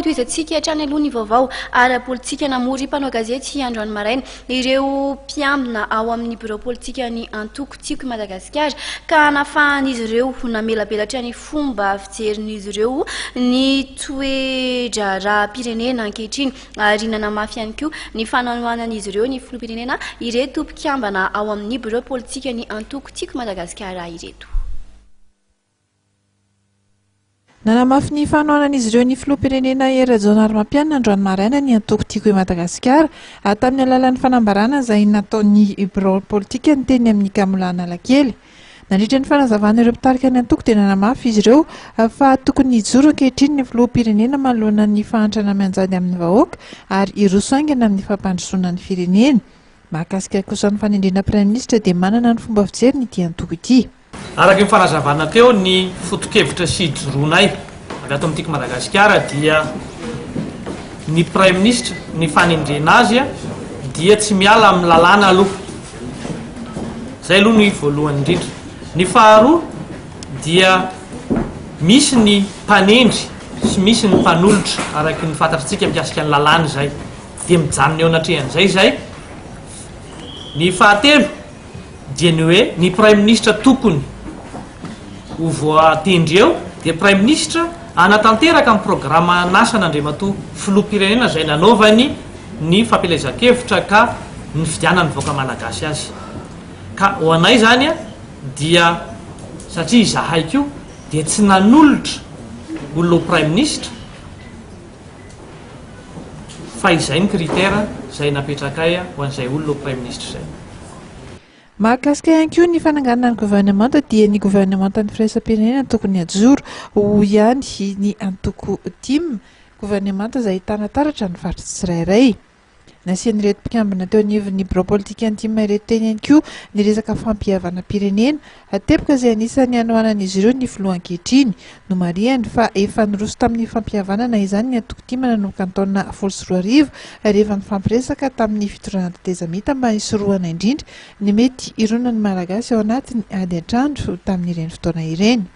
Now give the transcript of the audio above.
Toizantsika hatrany aloha ny vaovao ara-politika Namory mpanao gazety androany maraina ireo mpikambana ao amin'ny birao politikan'ny antoko Tiako I Madagasikara ka nahafahan'izy ireo namelabelatra ny fomba fijerin'izy ireo ny toe-draharaham-pirenena ankehitriny ary nanamafy ihany koa ny fananoanan'izy ireo ny filoham-pirenena ireto mpikambana ao amin'ny birao politikan'ny antoko Tiako I Madagasikara ireto. Nanamafy ny fanohanan'izy ireo ny filoham-pirenena era-jaonary-mampianina androany maraina ny antoko Tiako I Madagasikara tamin'ny alalan'ny fanambarana izay nataon'ny birao politikany teny amin'ny Analakely. Nandritra ny fanazavana ireo mpitarika ny antoko dia nanamafy izy ireo fa tokony hijoro ankehitriny ny filoham-pirenena manoloana ny fahantrana mianjady amin'ny vahoaka ary iroso aingana amin'ny fampandrosoana ny firenena. Mahakasika kosa ny fanendrena Praiministra dia manana ny fomba fijery ity antoko ity. Araka ny fanazavana teo ny foto-kevitra sy joroanay avy ato amin'Tiako Madagasikara dia ny Praiministra ny fanendrena azy dia tsy miala amin'ny lalàna aloha. Zay aloha ny voalohany indrindra. Ny faharoa dia misy ny mpanendry sy misy ny mpanolotra araka ny fantatritsika mikasika ny lalàna zay dia mijanona eo anatrehan'izay zay. Ny fahatelo dia ny hoe ny Praiministra tokony ho voatendry eo dia Praiministra anatanteraka amin'ny programa nasa nandrematoa filoham-pirenena izay nanaovany ny fampelezan-kevitra ka ny fidianany vahoaka malagasy azy. Ka ho anay zany dia satria izahay koa dia tsy nanolotra olona ho Praiministra fa izay ny kritera izay napetrakay ho an'izay olona ho Praiministra izay. Mahakasika ihany koa ny fananganana ny gouvernemanta dia ny gouvernementan'ny firaisam-pirenena tokony ajoro ho ihany ny antoko tim gouvernemanta izay ahitana taratra ny faritra tsirairay. Nasian'ireto mpikambana teo anivon'ny birao politikan'ny tim ireto teny ihany koa ny resaka fampihavana pirenena ateboka izay anisany hanohanan'izy ireo ny filoha ankehitriny no marihany fa efa niroso tamin'ny fampihavanana izany ny antoko tim nanomboka ny taona 2014 rehefa nifampiresaka tamin'ny fitorana tetezamita mba hisorohana indrindra ny mety ironan'ny malagasy ao anatiny ady an-trandro tamin'ireny fotoana ireny.